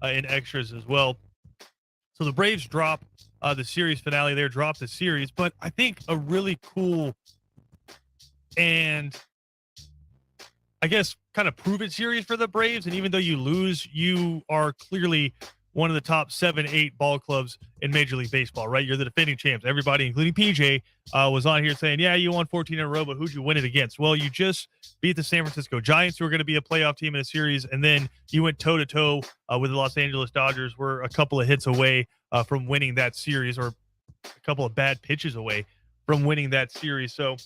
in extras as well. So the Braves drop the series finale there, drop the series, but I think a really cool and I guess kind of prove it series for the Braves. And even though you lose, you are clearly one of the top 7-8 ball clubs in Major League Baseball, right? You're the defending champs. Everybody, including PJ, was on here saying, yeah, you won 14 in a row, but who'd you win it against? Well, you just beat the San Francisco Giants, who are going to be a playoff team in a series, and then you went toe-to-toe with the Los Angeles Dodgers. We're a couple of hits away from winning that series, or a couple of bad pitches away from winning that series. So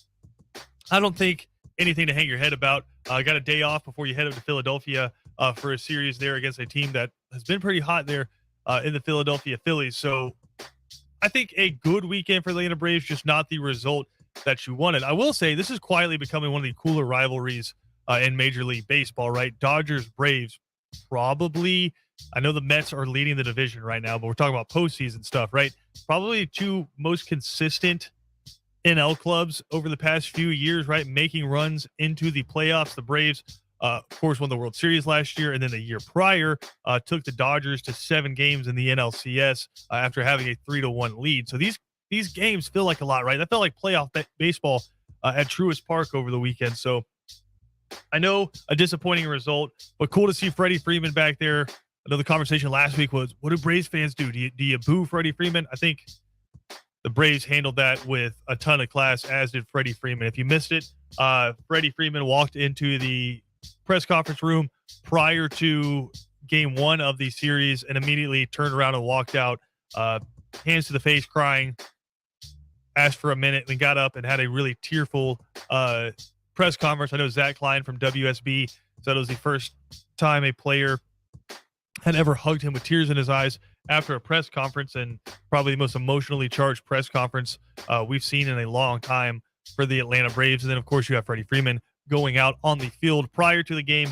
I don't think anything to hang your head about. Got a day off before you head up to Philadelphia for a series there against a team that has been pretty hot there in the Philadelphia Phillies. So I think a good weekend for the Atlanta Braves, just not the result that you wanted. I will say this is quietly becoming one of the cooler rivalries in Major League Baseball, right? Dodgers, Braves, probably. I know the Mets are leading the division right now, but we're talking about postseason stuff, right? Probably two most consistent NL clubs over the past few years, right? Making runs into the playoffs. The Braves, of course, won the World Series last year, and then the year prior took the Dodgers to 7 games in the NLCS after having a 3-1 lead. So these games feel like a lot, right? That felt like playoff baseball at Truist Park over the weekend. So I know a disappointing result, but cool to see Freddie Freeman back there. I know the conversation last week was, what do Braves fans do? Do you boo Freddie Freeman? I think the Braves handled that with a ton of class, as did Freddie Freeman. If you missed it, Freddie Freeman walked into the press conference room prior to game 1 of the series and immediately turned around and walked out, hands to the face, crying, asked for a minute, and got up and had a really tearful press conference. I know Zach Klein from WSB said it was the first time a player had ever hugged him with tears in his eyes after a press conference, and probably the most emotionally charged press conference we've seen in a long time for the Atlanta Braves. And then, of course, you have Freddie Freeman going out on the field prior to the game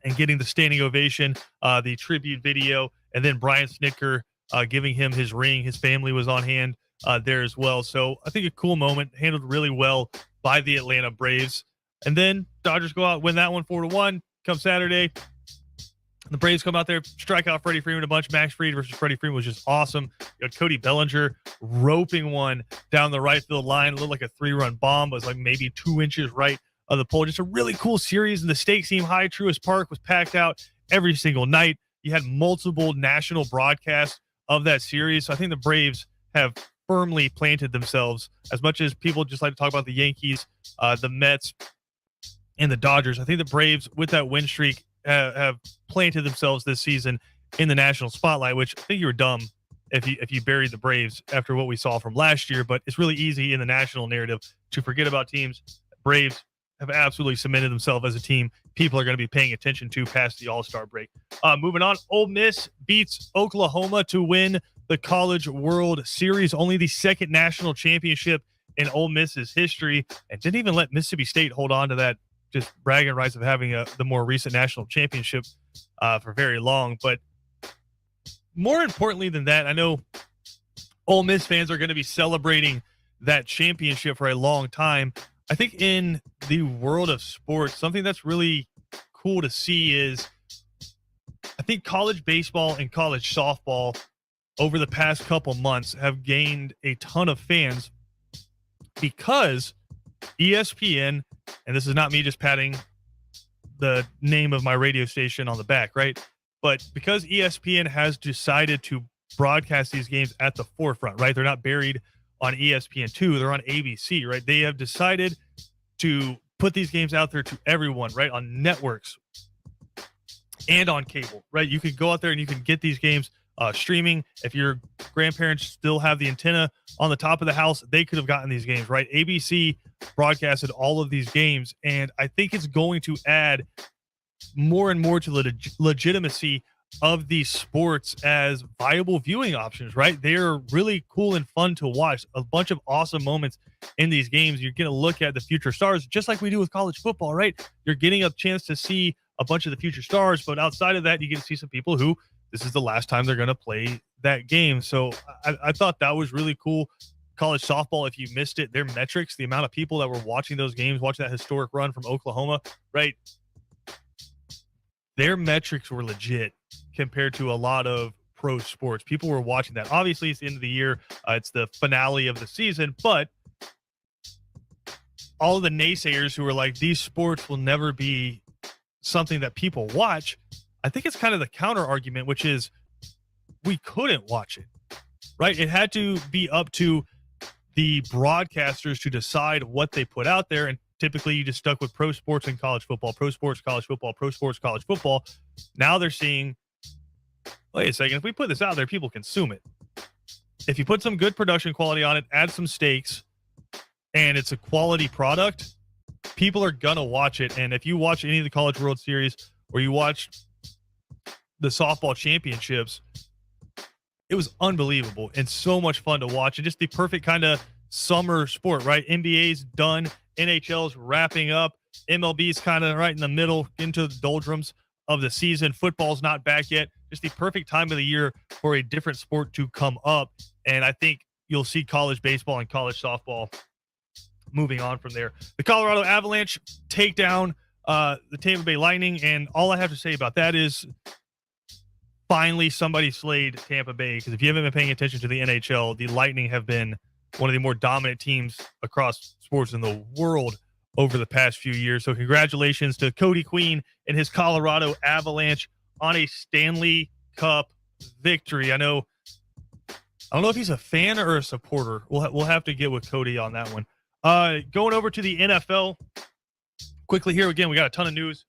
and getting the standing ovation, the tribute video, and then Brian Snitker giving him his ring. His family was on hand there as well. So I think a cool moment, handled really well by the Atlanta Braves. And then Dodgers go out, win that one 4-1. Come Saturday, the Braves come out there, strike out Freddie Freeman a bunch. Max Fried versus Freddie Freeman was just awesome. You had Cody Bellinger roping one down the right field line. It looked like a 3-run bomb. It was like maybe 2 inches right of the pole. Just a really cool series, and the stakes seemed high. Truist Park was packed out every single night. You had multiple national broadcasts of that series. So I think the Braves have firmly planted themselves, as much as people just like to talk about the Yankees, the Mets, and the Dodgers. I think the Braves, with that win streak, have planted themselves this season in the national spotlight, which I think you were dumb if you buried the Braves after what we saw from last year. But it's really easy in the national narrative to forget about teams. Braves have absolutely cemented themselves as a team people are going to be paying attention to past the All-Star break. Moving on, Ole Miss beats Oklahoma to win the College World Series, only the second national championship in Ole Miss's history, and didn't even let Mississippi State hold on to that just bragging rights of having the more recent national championship for very long. But more importantly than that, I know Ole Miss fans are going to be celebrating that championship for a long time. I think in the world of sports, something that's really cool to see is I think college baseball and college softball over the past couple months have gained a ton of fans because ESPN, and this is not me just patting the name of my radio station on the back, right? But because ESPN has decided to broadcast these games at the forefront, right? They're not buried on ESPN2, they're on ABC, right? They have decided to put these games out there to everyone, right? On networks and on cable, right? You can go out there and you can get these games streaming. If your grandparents still have the antenna on the top of the house, they could have gotten these games, right? ABC broadcasted all of these games, and I think it's going to add more and more to the legitimacy of these sports as viable viewing options, right? They're really cool and fun to watch. A bunch of awesome moments in these games. You're going to look at the future stars, just like we do with college football, right? You're getting a chance to see a bunch of the future stars, but outside of that, you get to see some people who this is the last time they're going to play that game. So I thought that was really cool. College softball, if you missed it, their metrics, the amount of people that were watching those games, watching that historic run from Oklahoma, right? their metrics were legit compared to a lot of pro sports. People were watching that. Obviously, it's the end of the year. It's the finale of the season, but all of the naysayers who were like, these sports will never be something that people watch, I think it's kind of the counter argument, which is we couldn't watch it, right? It had to be up to the broadcasters to decide what they put out there. And typically you just stuck with pro sports and college football, pro sports, college football, pro sports, college football. Now they're seeing, wait a second, if we put this out there, people consume it. If you put some good production quality on it, add some stakes, and it's a quality product, people are going to watch it. And if you watch any of the College World Series or you watch the softball championships, it was unbelievable and so much fun to watch. And just the perfect kind of summer sport, right? NBA's done. NHL's wrapping up. MLB's kind of right in the middle into the doldrums of the season. Football's not back yet. Just the perfect time of the year for a different sport to come up. And I think you'll see college baseball and college softball moving on from there. The Colorado Avalanche take down the Tampa Bay Lightning, and all I have to say about that is finally somebody slayed Tampa Bay, because if you haven't been paying attention to the NHL, the Lightning have been one of the more dominant teams across sports in the world over the past few years. So congratulations to Cody Queen and his Colorado Avalanche on a Stanley Cup victory. I don't know if he's a fan or a supporter. We'll have to get with Cody on that one. Going over to the NFL quickly here. Again, we got a ton of news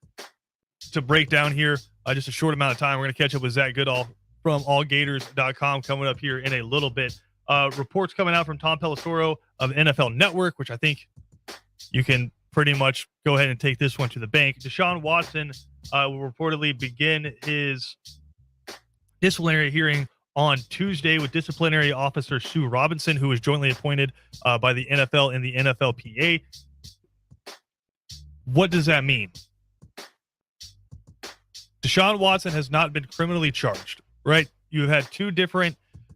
to break down here. Just a short amount of time. We're going to catch up with Zach Goodall from allgators.com coming up here in a little bit. Reports coming out from Tom Pelissero of NFL Network, which I think you can pretty much go ahead and take this one to the bank. Deshaun Watson will reportedly begin his disciplinary hearing on Tuesday with disciplinary officer Sue Robinson, who was jointly appointed by the NFL and the NFLPA. What does that mean? Deshaun Watson has not been criminally charged, right? You've had two different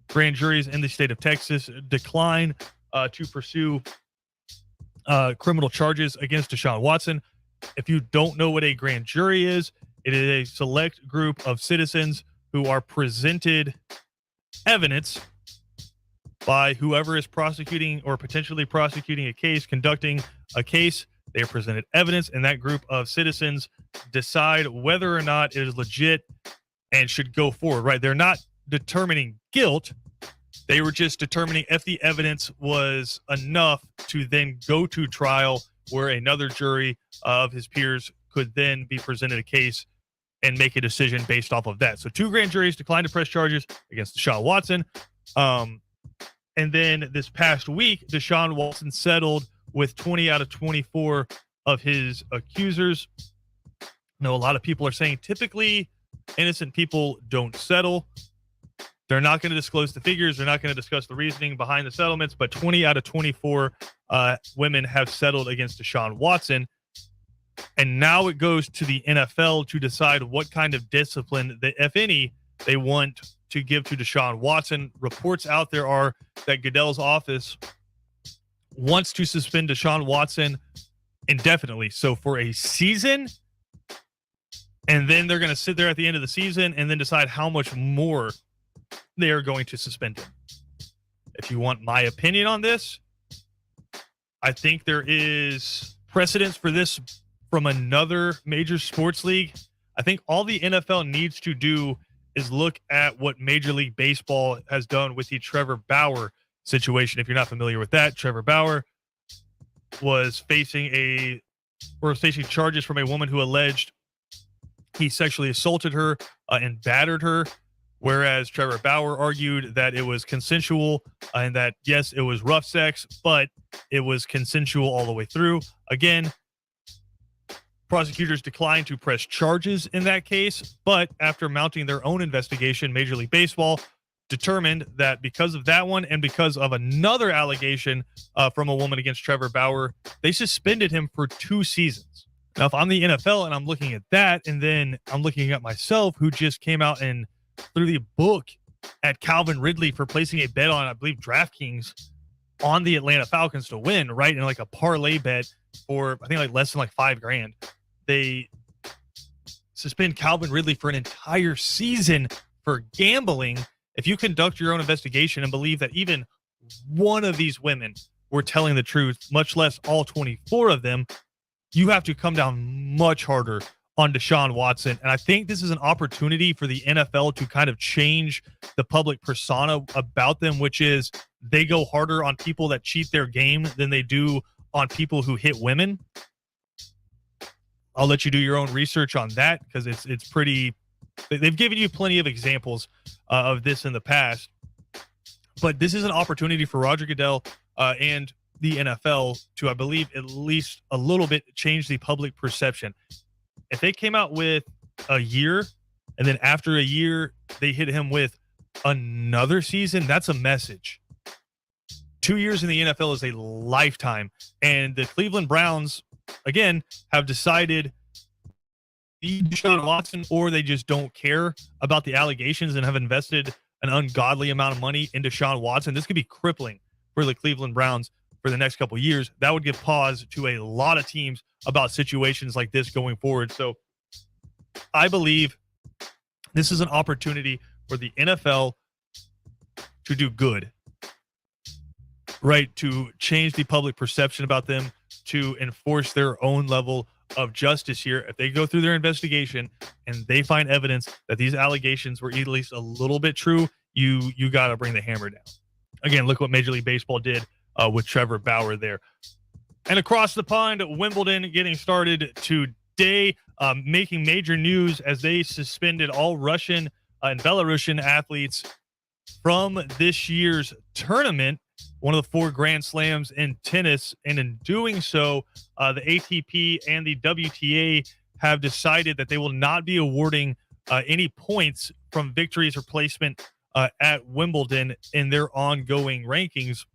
grand juries in the state of Texas decline to pursue criminal charges against Deshaun Watson. If you don't know what a grand jury is, it is a select group of citizens who are presented evidence by whoever is prosecuting or potentially prosecuting a case, conducting a case. They are presented evidence, and that group of citizens decide whether or not it is legit and should go forward, right? They're not determining guilt. They were just determining if the evidence was enough to then go to trial, where another jury of his peers could then be presented a case and make a decision based off of that. So two grand juries declined to press charges against Deshaun Watson. And then this past week, Deshaun Watson settled with 20 out of 24 of his accusers. I know a lot of people are saying typically innocent people don't settle. They're not going to disclose the figures. They're not going to discuss the reasoning behind the settlements, but 20 out of 24 women have settled against Deshaun Watson. And now it goes to the NFL to decide what kind of discipline, if any, they want to give to Deshaun Watson. Reports out there are that Goodell's office wants to suspend Deshaun Watson indefinitely. So for a season, and then they're going to sit there at the end of the season and then decide how much more they are going to suspend him. If you want my opinion on this, I think there is precedence for this from another major sports league. I think all the NFL needs to do is look at what Major League Baseball has done with the Trevor Bauer situation. If you're not familiar with that, Trevor Bauer was facing charges from a woman who alleged he sexually assaulted her and battered her, whereas Trevor Bauer argued that it was consensual and that, yes, it was rough sex, but it was consensual all the way through. Again, prosecutors declined to press charges in that case, but after mounting their own investigation, Major League Baseball determined that because of that one and because of another allegation from a woman against Trevor Bauer, they suspended him for 2 seasons. Now, if I'm the NFL and I'm looking at that, and then I'm looking at myself, who just came out and threw the book at Calvin Ridley for placing a bet on, I believe, DraftKings on the Atlanta Falcons to win, right? In like a parlay bet for, I think, like less than like $5,000. They suspend Calvin Ridley for an entire season for gambling, if you conduct your own investigation and believe that even one of these women were telling the truth, much less all 24 of them, you have to come down much harder on Deshaun Watson. And I think this is an opportunity for the NFL to kind of change the public persona about them, which is they go harder on people that cheat their game than they do on people who hit women. I'll let you do your own research on that because it's pretty. They've given you plenty of examples of this in the past, but this is an opportunity for Roger Goodell and the NFL to, I believe, at least a little bit change the public perception. If they came out with a year and then after a year they hit him with another season, that's a message. 2 years in the NFL is a lifetime, and the Cleveland Browns, again, have decided Deshaun Watson, or they just don't care about the allegations and have invested an ungodly amount of money into Deshaun Watson. This could be crippling for the Cleveland Browns for the next couple of years. That would give pause to a lot of teams about situations like this going forward. So I believe this is an opportunity for the NFL to do good, right? To change the public perception about them, to enforce their own level of justice here. If they go through their investigation and they find evidence that these allegations were at least a little bit true, you got to bring the hammer down. Again, look what Major League Baseball did with Trevor Bauer there. And across the pond, Wimbledon getting started today, making major news as they suspended all Russian and Belarusian athletes from this year's tournament, one of the 4 Grand Slams in tennis. And in doing so, the ATP and the WTA have decided that they will not be awarding any points from victories or placement at Wimbledon in their ongoing rankings.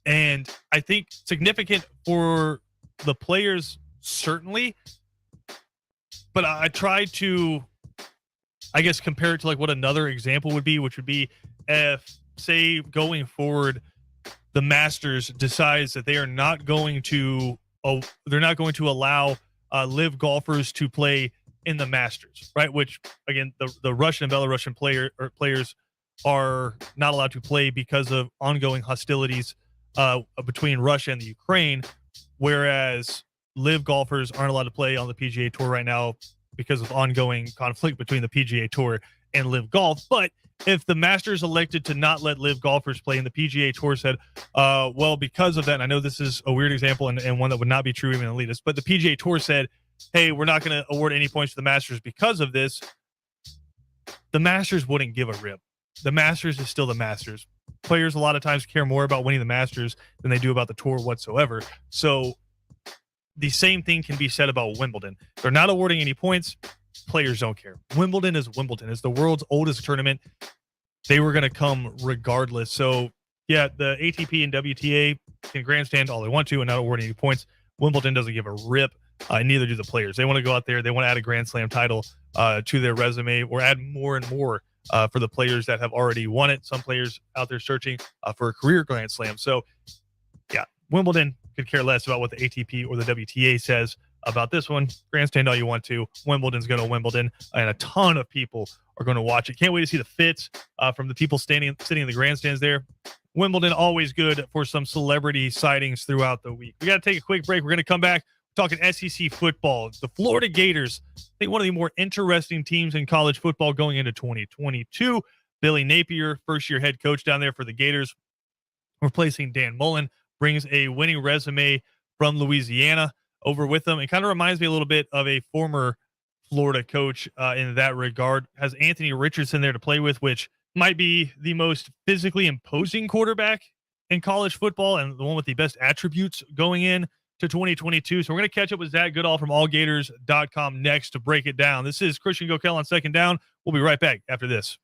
And I think significant for the players, certainly. But I tried to, I guess, compare it to like what another example would be, which would be if, say, going forward, the Masters decides that they are not going to, they're not going to allow live golfers to play in the Masters, right? Which, again, the Russian and Belarusian players are not allowed to play because of ongoing hostilities between Russia and the Ukraine, whereas live golfers aren't allowed to play on the PGA Tour right now because of ongoing conflict between the PGA Tour and live golf. But if the Masters elected to not let live golfers play and the PGA Tour said, well, because of that, and I know this is a weird example and one that would not be true even elitist, but the PGA Tour said, hey, we're not going to award any points to the Masters because of this, the Masters wouldn't give a rip. The Masters is still the Masters. Players a lot of times care more about winning the Masters than they do about the tour whatsoever. So the same thing can be said about Wimbledon. They're not awarding any points. Players don't care. Wimbledon is Wimbledon. It's the world's oldest tournament. They were going to come regardless. So, yeah, the ATP and WTA can grandstand all they want to and not award any points. Wimbledon doesn't give a rip. Neither do the players. They want to go out there. They want to add a Grand Slam title to their resume or add more and more for the players that have already won it. Some players out there searching for a career Grand Slam. So, yeah, Wimbledon could care less about what the ATP or the WTA says about this one. Grandstand all you want to. Wimbledon's going to Wimbledon, and a ton of people are going to watch it. Can't wait to see the fits from the people sitting in the grandstands there. Wimbledon, always good for some celebrity sightings throughout the week. We got to take a quick break. We're going to come back talking SEC football. The Florida Gators, I think one of the more interesting teams in college football going into 2022. Billy Napier, first-year head coach down there for the Gators, replacing Dan Mullen, brings a winning resume from Louisiana over with them. It kind of reminds me a little bit of a former Florida coach in that regard. Has Anthony Richardson there to play with, which might be the most physically imposing quarterback in college football and the one with the best attributes going in to 2022. So we're going to catch up with Zach Goodall from allgators.com next to break it down. This is Christian Gokel on Second Down. We'll be right back after this.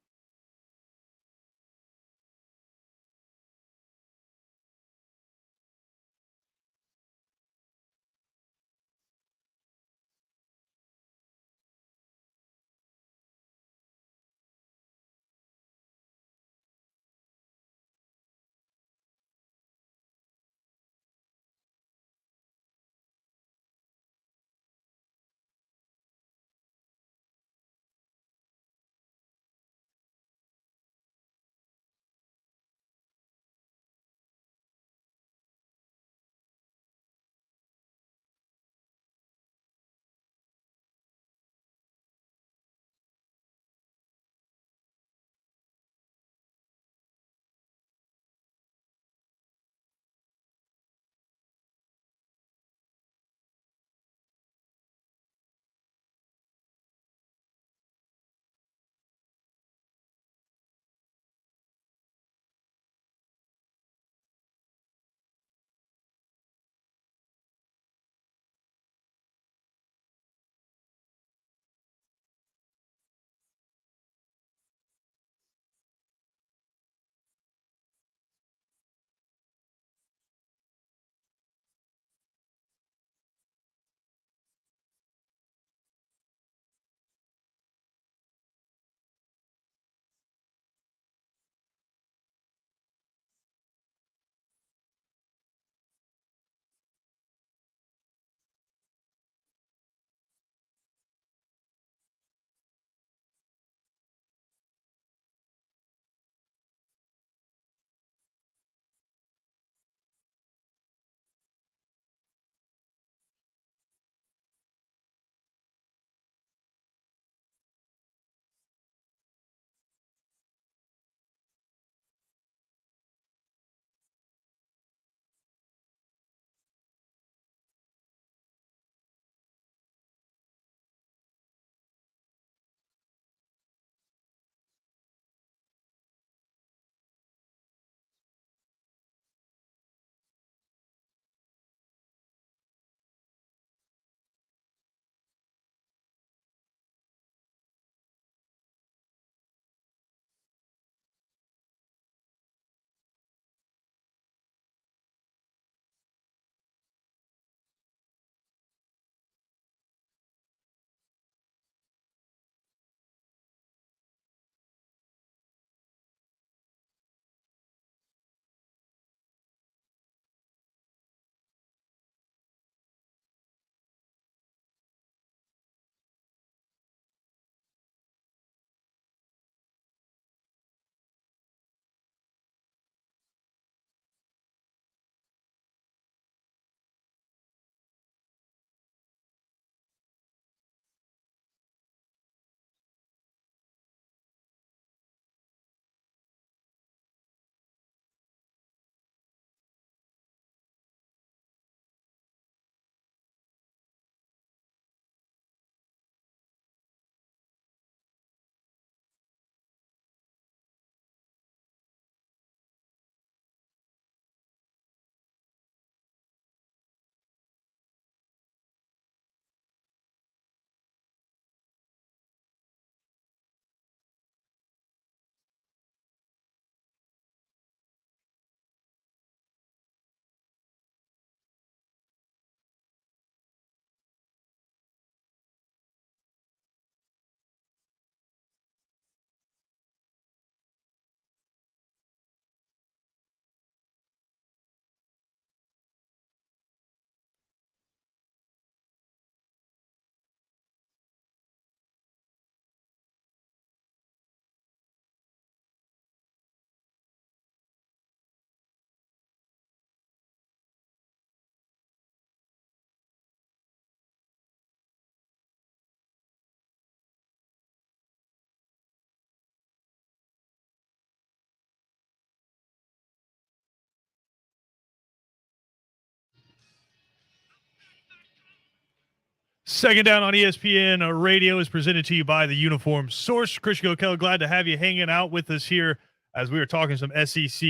Second Down on ESPN Radio is presented to you by the Uniform Source. Christian Gokel, glad to have you hanging out with us here as we are talking some SEC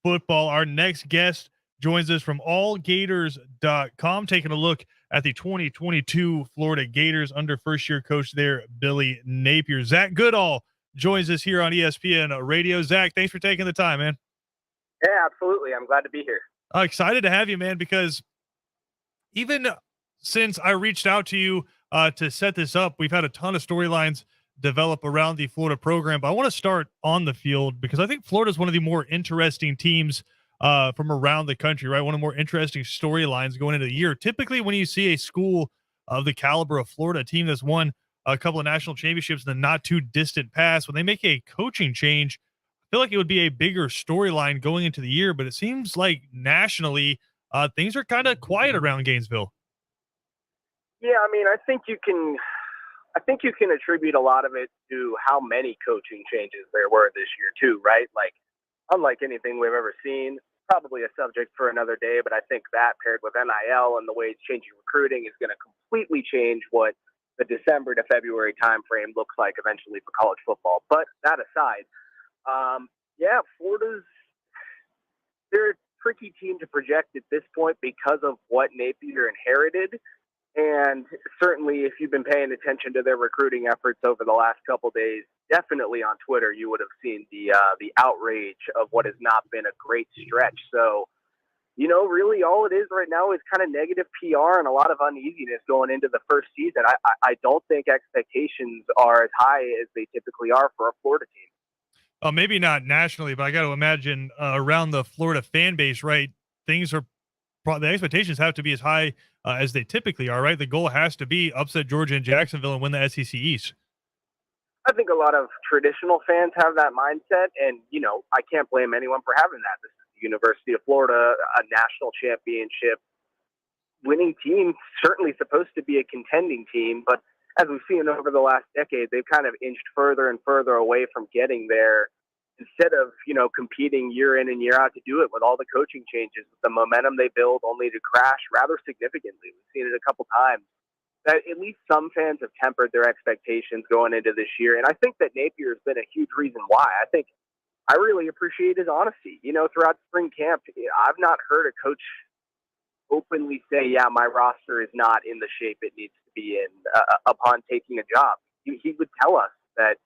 football. Our next guest joins us from allgators.com, taking a look at the 2022 Florida Gators under first-year coach there, Billy Napier. Zach Goodall joins us here on ESPN Radio. Zach, thanks for taking the time, man. Yeah, absolutely. I'm glad to be here. Excited to have you, man, because even since I reached out to you to set this up, we've had a ton of storylines develop around the Florida program. But I want to start on the field because I think Florida is one of the more interesting teams from around the country, right? One of the more interesting storylines going into the year. Typically, when you see a school of the caliber of Florida, a team that's won a couple of national championships in the not too distant past, when they make a coaching change, I feel like it would be a bigger storyline going into the year. But it seems like nationally, things are kind of quiet around Gainesville. Yeah, I mean, I think you can attribute a lot of it to how many coaching changes there were this year too, right? Like, unlike anything we've ever seen, probably a subject for another day, but I think that paired with NIL and the way it's changing recruiting is going to completely change what the December to February timeframe looks like eventually for college football. But that aside, yeah, they're a tricky team to project at this point because of what Napier inherited. And certainly, if you've been paying attention to their recruiting efforts over the last couple of days, definitely on Twitter, you would have seen the outrage of what has not been a great stretch. So, really all it is right now is kind of negative PR and a lot of uneasiness going into the first season. I don't think expectations are as high as they typically are for a Florida team. Maybe not nationally, but I got to imagine around the Florida fan base, right? The expectations have to be as high as they typically are, right? The goal has to be upset Georgia and Jacksonville and win the SEC East. I think a lot of traditional fans have that mindset, and, I can't blame anyone for having that. This is the University of Florida, a national championship winning team, certainly supposed to be a contending team, but as we've seen over the last decade, they've kind of inched further and further away from getting there instead of, competing year in and year out to do it with all the coaching changes, the momentum they build only to crash rather significantly. We've seen it a couple times. That at least some fans have tempered their expectations going into this year. And I think that Napier has been a huge reason why. I really appreciate his honesty. Throughout spring camp, I've not heard a coach openly say, yeah, my roster is not in the shape it needs to be in upon taking a job. He would tell us that,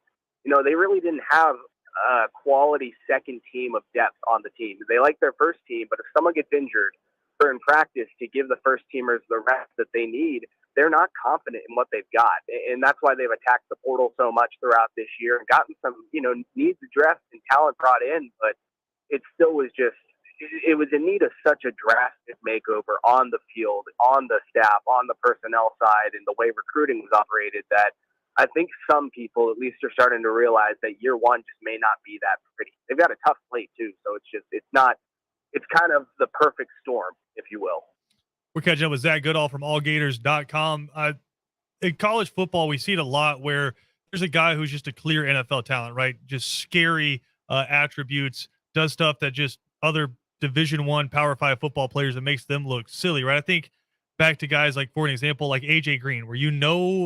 they really didn't have a quality second team of depth on the team. They like their first team, but if someone gets injured or in practice to give the first teamers the rest that they need, they're not confident in what they've got. And that's why they've attacked the portal so much throughout this year and gotten some, needs addressed and talent brought in, but it still was it was in need of such a drastic makeover on the field, on the staff, on the personnel side, and the way recruiting was operated that I think some people at least are starting to realize that year one just may not be that pretty. They've got a tough slate too, so it's kind of the perfect storm, if you will. We're catching up with Zach Goodall from allgators.com. In college football, we see it a lot where there's a guy who's just a clear NFL talent, right? Just scary attributes, does stuff that just other Division I Power 5 football players that makes them look silly, right? I think back to guys like, for an example, like AJ Green, where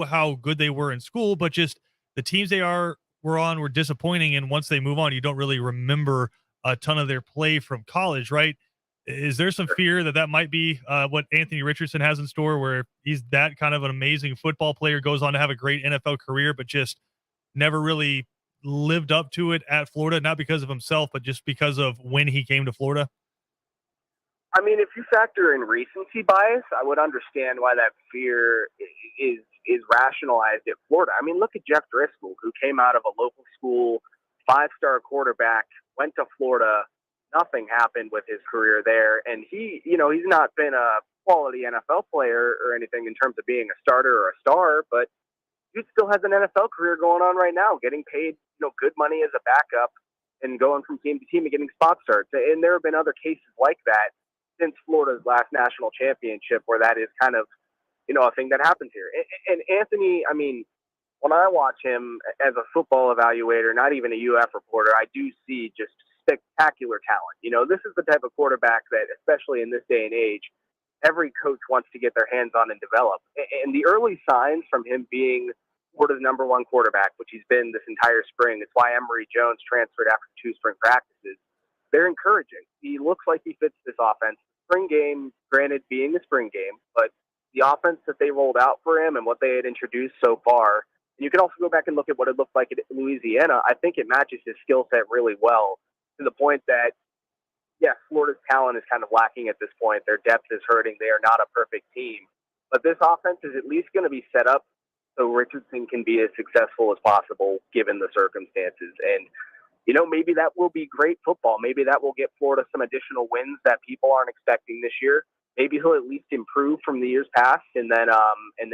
how good they were in school, but just the teams were disappointing, and once they move on, you don't really remember a ton of their play from college, right? Is there some fear that might be what Anthony Richardson has in store, where he's that kind of an amazing football player, goes on to have a great NFL career, but just never really lived up to it at Florida, not because of himself, but just because of when he came to Florida? I mean, if you factor in recency bias, I would understand why that fear is rationalized at Florida. I mean, look at Jeff Driscoll, who came out of a local school, 5-star quarterback, went to Florida. Nothing happened with his career there. And he's not been a quality NFL player or anything in terms of being a starter or a star, but he still has an NFL career going on right now, getting paid, good money as a backup and going from team to team and getting spot starts. And there have been other cases like that since Florida's last national championship where that is kind of, a thing that happens here. And Anthony, I mean, when I watch him as a football evaluator, not even a UF reporter, I do see just spectacular talent. This is the type of quarterback that, especially in this day and age, every coach wants to get their hands on and develop. And the early signs from him being Florida's number one quarterback, which he's been this entire spring, it's why Emory Jones transferred after 2 spring practices, they're encouraging. He looks like he fits this offense. Spring game, granted, being the spring game, but the offense that they rolled out for him and what they had introduced so far, and you can also go back and look at what it looked like at Louisiana, I think it matches his skill set really well, to the point that, yes, Florida's talent is kind of lacking at this point. Their depth is hurting. They are not a perfect team. But this offense is at least going to be set up so Richardson can be as successful as possible given the circumstances. And, maybe that will be great football. Maybe that will get Florida some additional wins that people aren't expecting this year. Maybe he'll at least improve from the years past, and then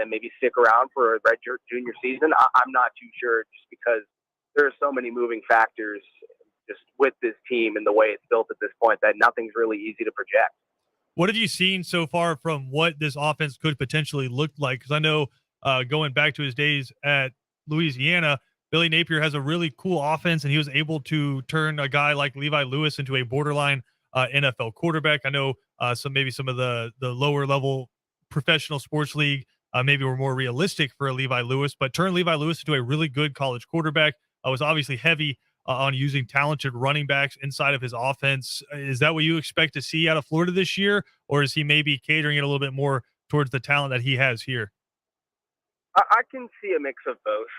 maybe stick around for a redshirt junior season. I'm not too sure, just because there are so many moving factors just with this team and the way it's built at this point that nothing's really easy to project. What have you seen so far from what this offense could potentially look like? Because I know going back to his days at Louisiana, Billy Napier has a really cool offense, and he was able to turn a guy like Levi Lewis into a borderline NFL quarterback. I know some of the lower level professional sports league maybe were more realistic for a Levi Lewis, but turned Levi Lewis into a really good college quarterback. Was obviously heavy on using talented running backs inside of his offense. Is that what you expect to see out of Florida this year, or is he maybe catering it a little bit more towards the talent that he has here? I can see a mix of both.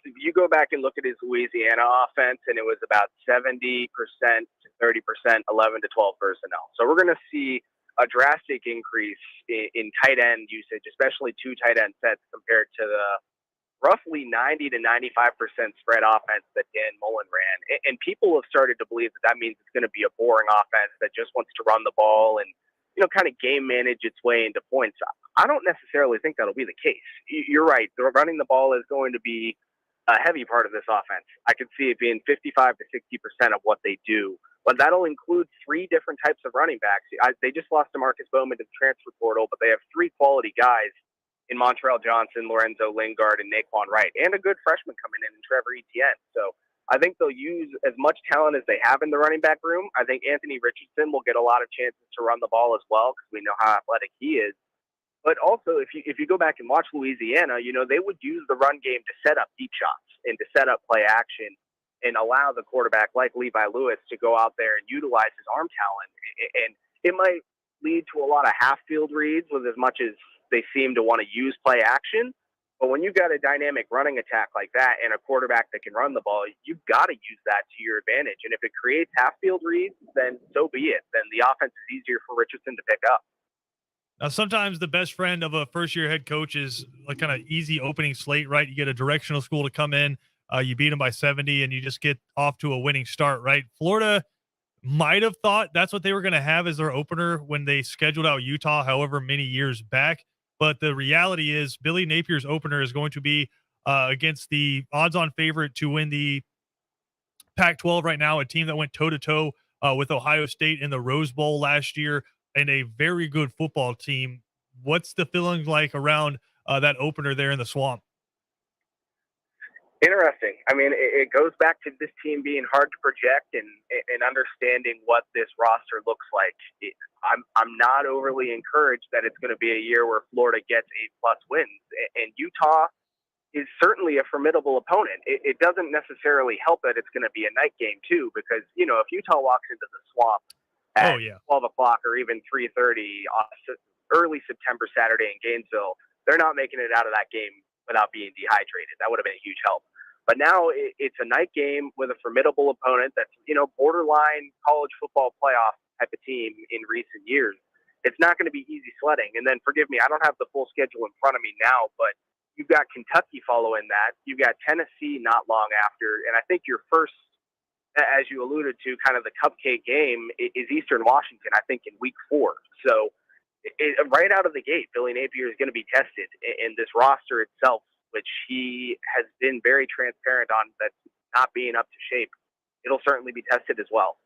You go back and look at his Louisiana offense, and it was about 70% to 30%, 11 to 12 personnel. So we're going to see a drastic increase in tight end usage, especially 2 tight end sets compared to the roughly 90 to 95% spread offense that Dan Mullen ran. And people have started to believe that means it's going to be a boring offense that just wants to run the ball and, kind of game manage its way into points. I don't necessarily think that'll be the case. You're right. Running the ball is going to be a heavy part of this offense. I could see it being 55 to 60% of what they do, but that'll include 3 different types of running backs. They just lost DeMarcus Bowman to the transfer portal, but they have 3 quality guys in Montrell Johnson, Lorenzo Lingard, and Naquan Wright, and a good freshman coming in Trevor Etienne. So I think they'll use as much talent as they have in the running back room. I think Anthony Richardson will get a lot of chances to run the ball as well, because we know how athletic he is. But also, if you go back and watch Louisiana, they would use the run game to set up deep shots and to set up play action and allow the quarterback like Levi Lewis to go out there and utilize his arm talent. And it might lead to a lot of half-field reads with as much as they seem to want to use play action. But when you've got a dynamic running attack like that and a quarterback that can run the ball, you've got to use that to your advantage. And if it creates half-field reads, then so be it. Then the offense is easier for Richardson to pick up. Now, sometimes the best friend of a first-year head coach is a kind of easy opening slate, right? You get a directional school to come in, you beat them by 70, and you just get off to a winning start, right? Florida might have thought that's what they were going to have as their opener when they scheduled out Utah, however many years back. But the reality is Billy Napier's opener is going to be against the odds-on favorite to win the Pac-12 right now, a team that went toe-to-toe with Ohio State in the Rose Bowl last year, and a very good football team. What's the feeling like around that opener there in the Swamp? Interesting. I mean, it goes back to this team being hard to project and understanding what this roster looks like. I'm not overly encouraged that it's going to be a year where Florida gets 8+ wins. And Utah is certainly a formidable opponent. It doesn't necessarily help that it's going to be a night game, too, because, if Utah walks into the Swamp at 12 o'clock or even 3:30 early September Saturday in Gainesville, they're not making it out of that game without being dehydrated. That would have been a huge help. But now it's a night game with a formidable opponent that's, borderline college football playoff type of team in recent years. It's not going to be easy sledding. And then, forgive me, I don't have the full schedule in front of me now, but you've got Kentucky following that. You've got Tennessee not long after. And I think your first, as you alluded to, kind of the cupcake game is Eastern Washington, I think, in week 4. So right out of the gate, Billy Napier is going to be tested in this roster itself, which he has been very transparent on, that's not being up to shape. It'll certainly be tested as well.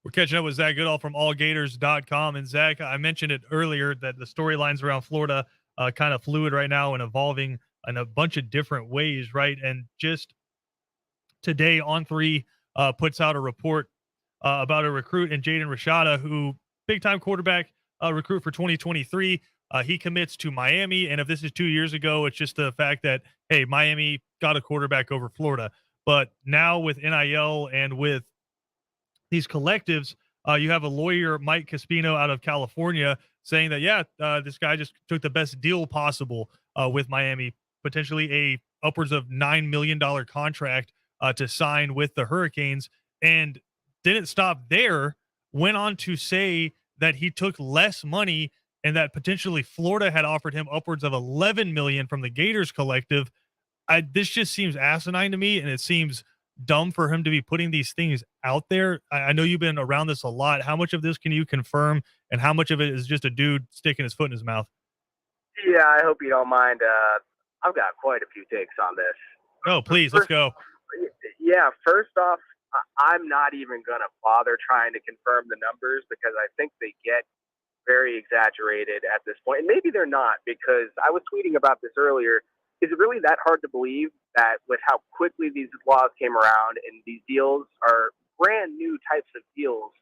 We're catching up with Zach Goodall from allgators.com. And Zach, I mentioned it earlier that the storylines around Florida kind of fluid right now and evolving in a bunch of different ways, right? And just today, On3 puts out a report about a recruit in Jaden Rashada, who big-time quarterback, recruit for 2023. He commits to Miami, and if this is 2 years ago, it's just the fact that, hey, Miami got a quarterback over Florida. But now with NIL and with these collectives, you have a lawyer, Mike Caspino, out of California, saying that, yeah, this guy just took the best deal possible with Miami, potentially a upwards of $9 million contract to sign with the Hurricanes, and didn't stop there. Went on to say that he took less money and that potentially Florida had offered him upwards of 11 million from the Gators collective. This just seems asinine to me, and it seems dumb for him to be putting these things out there. I know you've been around this a lot. How much of this can you confirm, and how much of it is just a dude sticking his foot in his mouth? Yeah, I hope you don't mind. I've got quite a few takes on this. Oh, please, let's go. Yeah, first off, I'm not even going to bother trying to confirm the numbers because I think they get very exaggerated at this point. And maybe they're not, because I was tweeting about this earlier. Is it really that hard to believe that with how quickly these laws came around and these deals are brand new types of deals,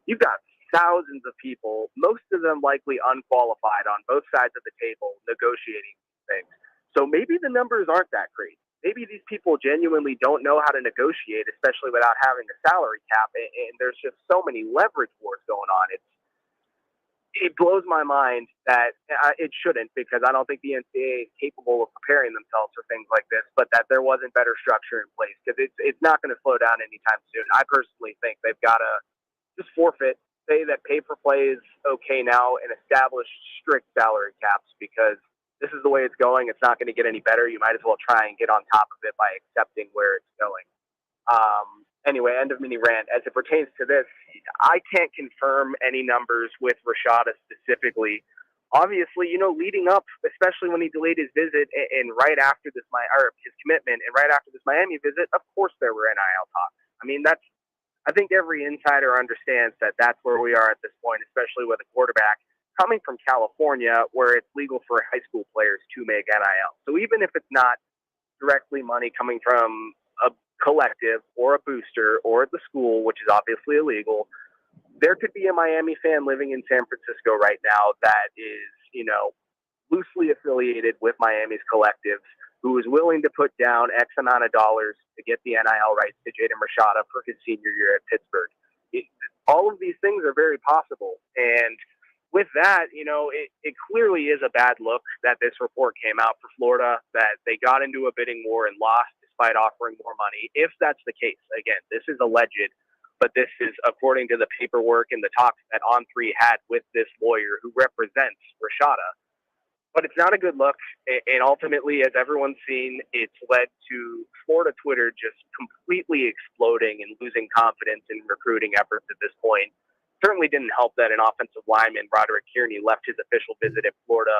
you've got thousands of people, most of them likely unqualified on both sides of the table, negotiating things. So maybe the numbers aren't that great. Maybe these people genuinely don't know how to negotiate, especially without having a salary cap. And there's just so many leverage wars going on. It blows my mind that it shouldn't, because I don't think the NCAA is capable of preparing themselves for things like this, but that there wasn't better structure in place, because it's not going to slow down anytime soon. I personally think they've got to just forfeit, say that pay for play is okay now, and establish strict salary caps, because this is the way it's going. It's not going to get any better. You might as well try and get on top of it by accepting where it's going. Anyway, end of mini rant. As it pertains to this, I can't confirm any numbers with Rashada specifically. Obviously, leading up, especially when he delayed his visit and right after his commitment and right after this Miami visit, of course there were NIL talks. I mean, I think every insider understands that that's where we are at this point, especially with a quarterback coming from California, where it's legal for high school players to make NIL. So even if it's not directly money coming from a collective or a booster or at the school, which is obviously illegal, there could be a Miami fan living in San Francisco right now that is, loosely affiliated with Miami's collectives, who is willing to put down X amount of dollars to get the NIL rights to Jaden Rashada for his senior year at Pittsburgh. All of these things are very possible. And with that, it clearly is a bad look that this report came out for Florida, that they got into a bidding war and lost despite offering more money. If that's the case, again, this is alleged, but this is according to the paperwork and the talks that On3 had with this lawyer who represents Rashada. But it's not a good look, and ultimately, as everyone's seen, it's led to Florida Twitter just completely exploding and losing confidence in recruiting efforts at this point. Certainly didn't help that an offensive lineman, Roderick Kearney, left his official visit in Florida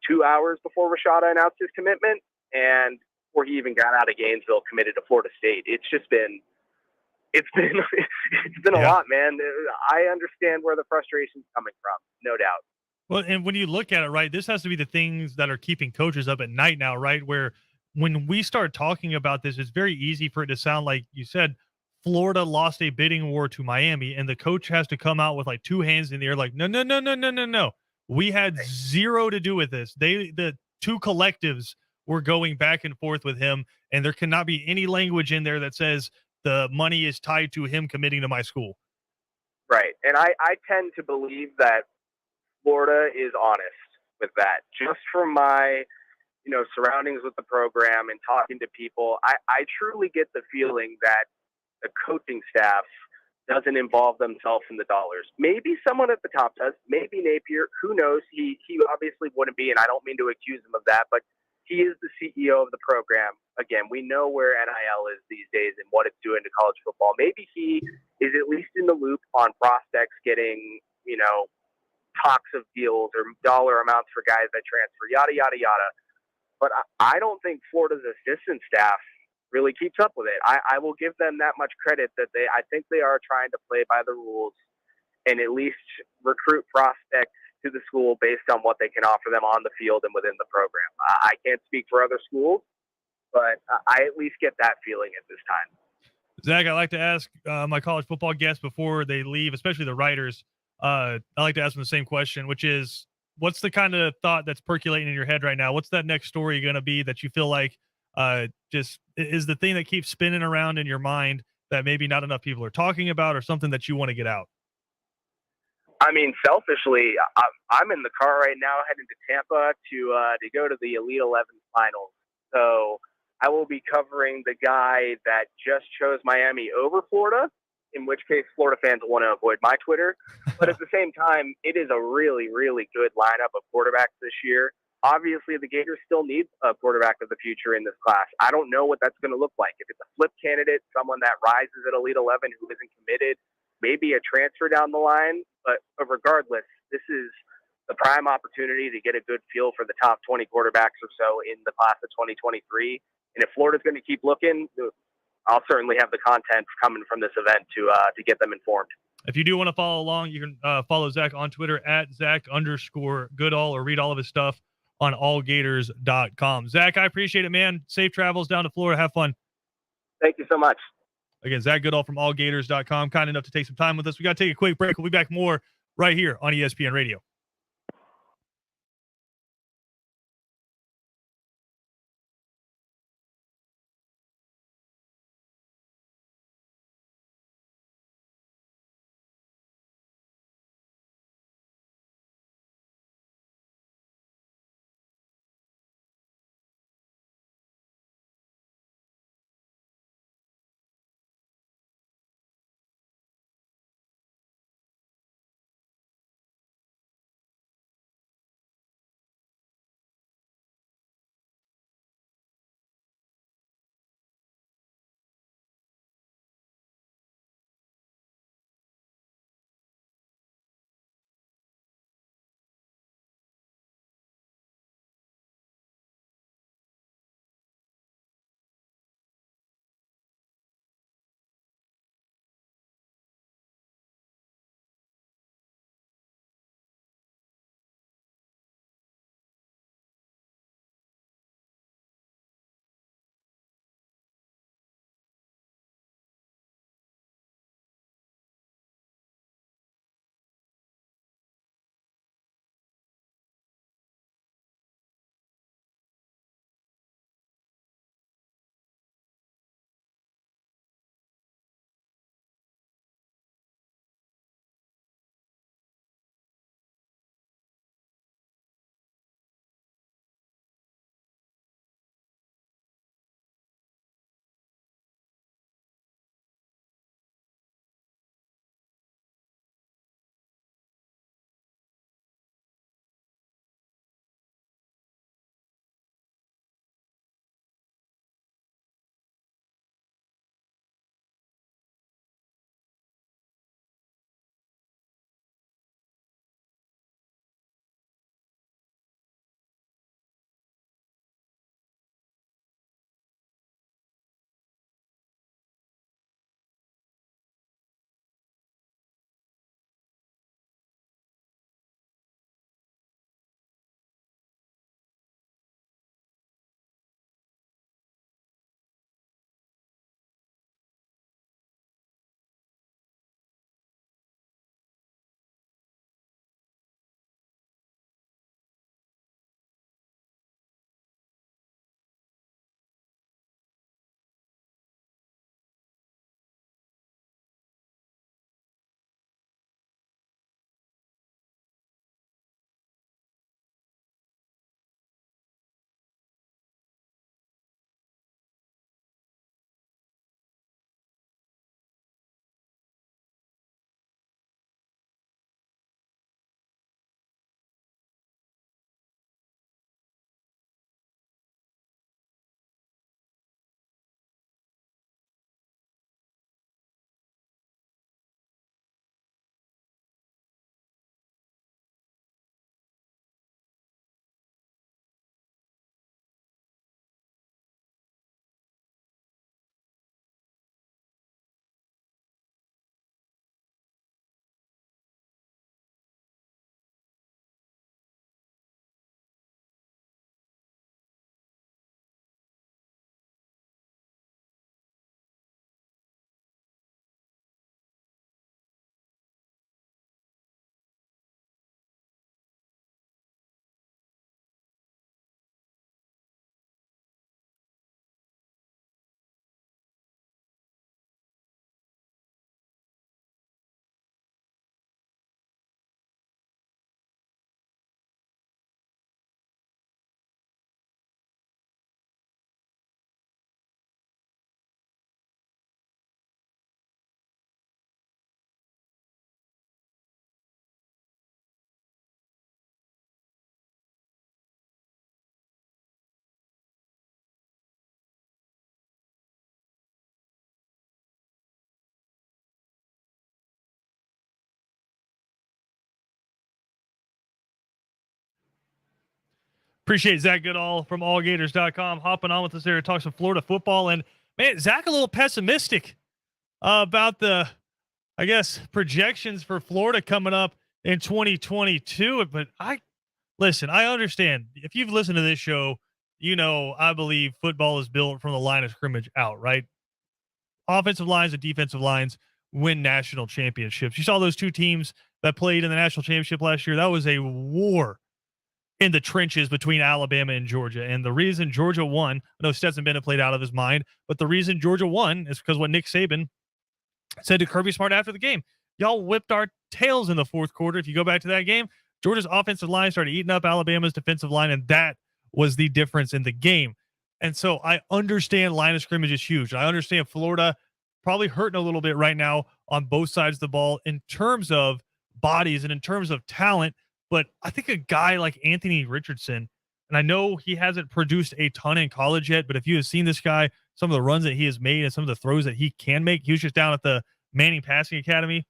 2 hours before Rashada announced his commitment, and before he even got out of Gainesville, committed to Florida State. It's been a lot, man. I understand where the frustration's coming from, no doubt. Well, and when you look at it, right, this has to be the things that are keeping coaches up at night now, right? Where when we start talking about this, it's very easy for it to sound like you said Florida lost a bidding war to Miami, and the coach has to come out with like two hands in the air, like, no. We had zero to do with this. The two collectives were going back and forth with him, and there cannot be any language in there that says the money is tied to him committing to my school. Right. And I tend to believe that Florida is honest with that. Just from my, surroundings with the program and talking to people, I truly get the feeling that the coaching staff doesn't involve themselves in the dollars. Maybe someone at the top does. Maybe Napier. Who knows? He obviously wouldn't be, and I don't mean to accuse him of that, but he is the CEO of the program. Again, we know where NIL is these days and what it's doing to college football. Maybe he is at least in the loop on prospects getting, talks of deals or dollar amounts for guys that transfer, yada, yada, yada. But I don't think Florida's assistant staff really keeps up with it. I will give them that much credit that I think they are trying to play by the rules and at least recruit prospects to the school based on what they can offer them on the field and within the program. I can't speak for other schools, but I at least get that feeling at this time. Zach, I like to ask my college football guests before they leave, especially the writers, I like to ask them the same question, which is, what's the kind of thought that's percolating in your head right now? What's that next story going to be that you feel like just is the thing that keeps spinning around in your mind that maybe not enough people are talking about, or something that you want to get out? I mean, selfishly, I'm in the car right now heading to Tampa to go to the Elite 11 finals. So I will be covering the guy that just chose Miami over Florida, in which case Florida fans will want to avoid my Twitter. But at the same time, it is a really, really good lineup of quarterbacks this year. Obviously, the Gators still need a quarterback of the future in this class. I don't know what that's going to look like. If it's a flip candidate, someone that rises at Elite 11 who isn't committed, maybe a transfer down the line. But regardless, this is the prime opportunity to get a good feel for the top 20 quarterbacks or so in the class of 2023. And if Florida's going to keep looking, I'll certainly have the content coming from this event to get them informed. If you do want to follow along, you can follow Zach on Twitter at Zach_Goodall, or read all of his stuff on allgators.com. Zach, I appreciate it, man. Safe travels down to Florida. Have fun. Thank you so much. Again, Zach Goodall from allgators.com, kind enough to take some time with us. We got to take a quick break. We'll be back more right here on ESPN Radio. Appreciate Zach Goodall from allgators.com hopping on with us there to talk some Florida football. And man, Zach a little pessimistic about the, I guess, projections for Florida coming up in 2022. But I understand. If you've listened to this show, you know I believe football is built from the line of scrimmage out, right? Offensive lines and defensive lines win national championships. You saw those two teams that played in the national championship last year. That was a war in the trenches between Alabama and Georgia. And the reason Georgia won, I know Stetson Bennett played out of his mind, but the reason Georgia won is because what Nick Saban said to Kirby Smart after the game. Y'all whipped our tails in the fourth quarter. If you go back to that game, Georgia's offensive line started eating up Alabama's defensive line, and that was the difference in the game. And so I understand line of scrimmage is huge. I understand Florida probably hurting a little bit right now on both sides of the ball in terms of bodies and in terms of talent. But I think a guy like Anthony Richardson, and I know he hasn't produced a ton in college yet, but if you have seen this guy, some of the runs that he has made and some of the throws that he can make, he was just down at the Manning Passing Academy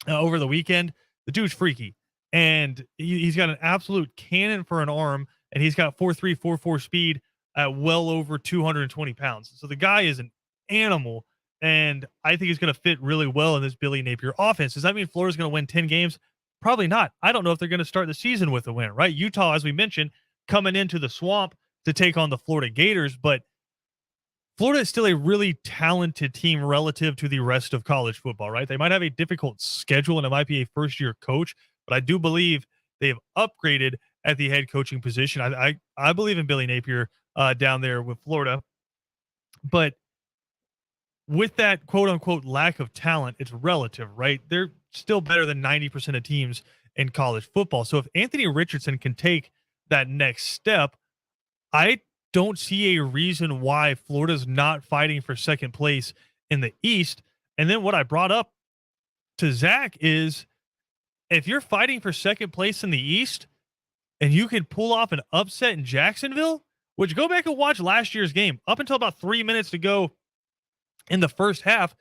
over the weekend. The dude's freaky, and he's got an absolute cannon for an arm, and he's got 4.3, 4.4 speed at well over 220 pounds. So the guy is an animal, and I think he's going to fit really well in this Billy Napier offense. Does that mean Florida's going to win 10 games? Probably not. I don't know if they're going to start the season with a win, right? Utah, as we mentioned, coming into the swamp to take on the Florida Gators, but Florida is still a really talented team relative to the rest of college football, right? They might have a difficult schedule and it might be a first-year coach, but I do believe they've upgraded at the head coaching position. I believe in Billy Napier down there with Florida, but with that quote-unquote lack of talent, it's relative, right? They're still better than 90% of teams in college football. So if Anthony Richardson can take that next step, I don't see a reason why Florida's not fighting for second place in the East. And then what I brought up to Zach is if you're fighting for second place in the East and you can pull off an upset in Jacksonville, which go back and watch last year's game, up until about 3 minutes to go in the first half,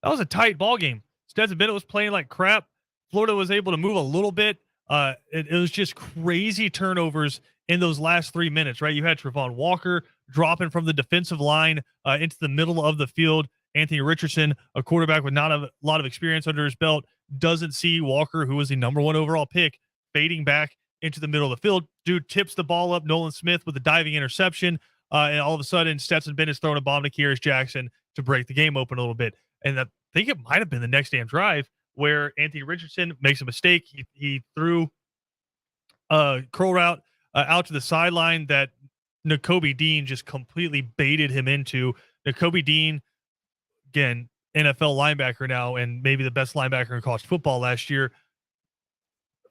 that was a tight ball game. Stetson Bennett was playing like crap. Florida was able to move a little bit. It was just crazy turnovers in those last 3 minutes, right? You had Travon Walker dropping from the defensive line into the middle of the field. Anthony Richardson, a quarterback with not a lot of experience under his belt, doesn't see Walker, who was the number 1 overall pick, fading back into the middle of the field. Dude tips the ball up. Nolan Smith with a diving interception. And all of a sudden, Stetson Bennett's throwing a bomb to Kearis Jackson to break the game open a little bit. And I think it might have been the next damn drive where Anthony Richardson makes a mistake. He threw a curl route out to the sideline that Nakobe Dean just completely baited him into. Nakobe Dean, again, NFL linebacker now, and maybe the best linebacker in college football last year.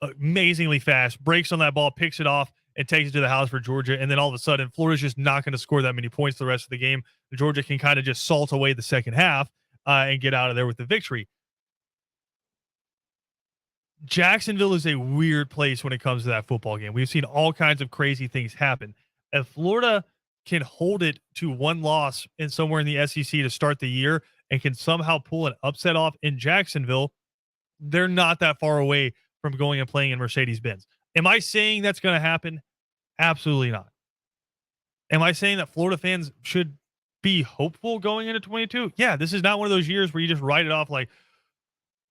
Amazingly fast, breaks on that ball, picks it off, and takes it to the house for Georgia. And then all of a sudden, Florida's just not going to score that many points the rest of the game. Georgia can kind of just salt away the second half and get out of there with the victory. Jacksonville is a weird place when it comes to that football game. We've seen all kinds of crazy things happen. If Florida can hold it to one loss in somewhere in the SEC to start the year and can somehow pull an upset off in Jacksonville, they're not that far away from going and playing in Mercedes-Benz. Am I saying that's going to happen? Absolutely not. Am I saying that Florida fans should be hopeful going into 22? Yeah, this is not one of those years where you just write it off like,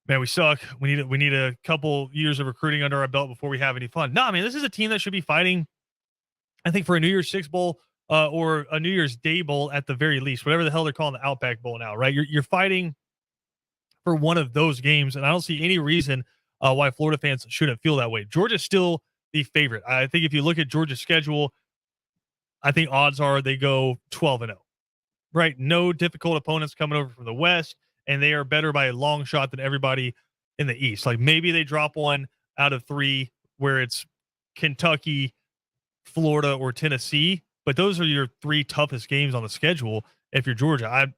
man, we suck. We need a couple years of recruiting under our belt before we have any fun. No, I mean, this is a team that should be fighting, I think, for a New Year's Six Bowl or a New Year's Day Bowl at the very least, whatever the hell they're calling the Outback Bowl now, right? You're fighting for one of those games, and I don't see any reason why Florida fans shouldn't feel that way. Georgia's still the favorite. I think if you look at Georgia's schedule, I think odds are they go 12-0, right? No difficult opponents coming over from the West, and they are better by a long shot than everybody in the East. Like maybe they drop one out of 3 where it's Kentucky, Florida, or Tennessee, but those are your 3 toughest games on the schedule. If you're Georgia,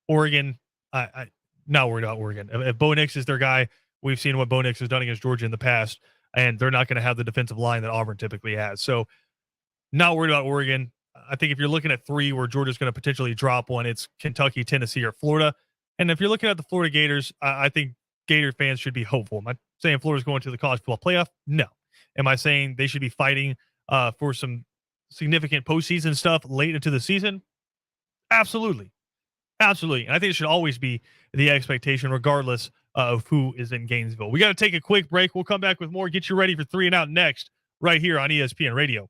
Oregon, not worried about Oregon. If Bo Nix is their guy, we've seen what Bo Nix has done against Georgia in the past, and they're not going to have the defensive line that Auburn typically has. So not worried about Oregon. I think if you're looking at 3 where Georgia's going to potentially drop one, it's Kentucky, Tennessee, or Florida. And if you're looking at the Florida Gators, I think Gator fans should be hopeful. Am I saying Florida's going to the college football playoff? No. Am I saying they should be fighting for some significant postseason stuff late into the season? Absolutely. Absolutely. And I think it should always be the expectation, regardless of who is in Gainesville. We got to take a quick break. We'll come back with more. Get you ready for 3 and Out next, right here on ESPN Radio.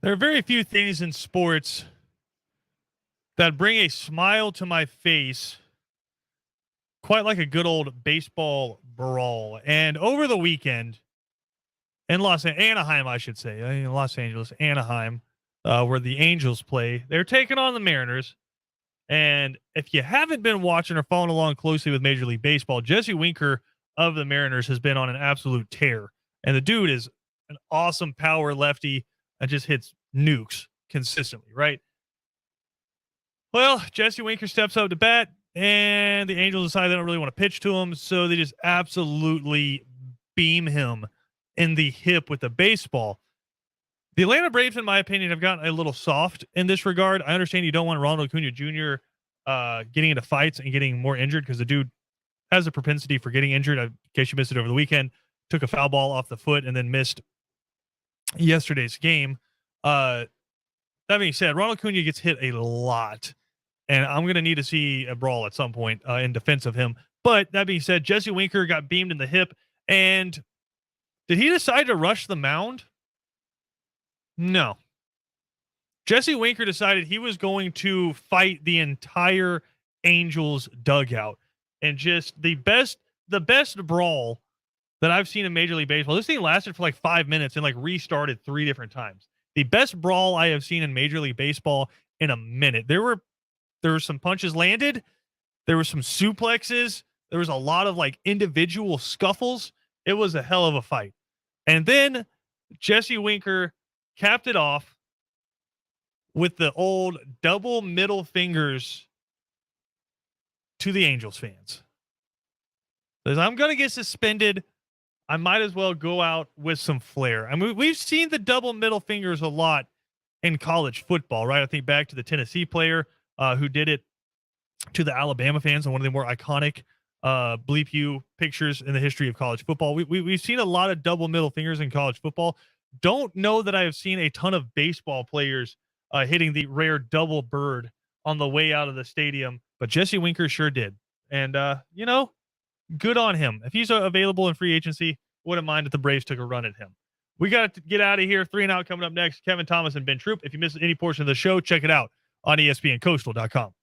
There are very few things in sports that bring a smile to my face, quite like a good old baseball brawl. And over the weekend in Anaheim, I should say, in Los Angeles, Anaheim, where the Angels play, they're taking on the Mariners. And if you haven't been watching or following along closely with Major League Baseball, Jesse Winker of the Mariners has been on an absolute tear. And the dude is an awesome power lefty and just hits nukes consistently, right? Well, Jesse Winker steps up to bat, and the Angels decide they don't really want to pitch to him, so they just absolutely beam him in the hip with the baseball. The Atlanta Braves, in my opinion, have gotten a little soft in this regard. I understand you don't want Ronald Acuna Jr. Getting into fights and getting more injured because the dude has a propensity for getting injured. In case you missed it over the weekend, took a foul ball off the foot and then missed yesterday's game. That being said, Ronald Acuna gets hit a lot, and I'm going to need to see a brawl at some point in defense of him. But that being said, Jesse Winker got beamed in the hip, and did he decide to rush the mound? No. Jesse Winker decided he was going to fight the entire Angels dugout, and just the best brawl that I've seen in Major League Baseball. This thing lasted for like 5 minutes and like restarted 3 different times. The best brawl I have seen in Major League Baseball in a minute. There were some punches landed. There were some suplexes. There was a lot of like individual scuffles. It was a hell of a fight. And then Jesse Winker capped it off with the old double middle fingers to the Angels fans. Says, I'm going to get suspended. I might as well go out with some flair. I mean, we've seen the double middle fingers a lot in college football, right? I think back to the Tennessee player who did it to the Alabama fans, and one of the more iconic bleep you pictures in the history of college football. We've seen a lot of double middle fingers in college football. Don't know that I have seen a ton of baseball players hitting the rare double bird on the way out of the stadium, but Jesse Winker sure did. And, good on him. If he's available in free agency, wouldn't mind if the Braves took a run at him. We got to get out of here. 3 and Out coming up next. Kevin Thomas and Ben Troop. If you missed any portion of the show, check it out on ESPNCoastal.com.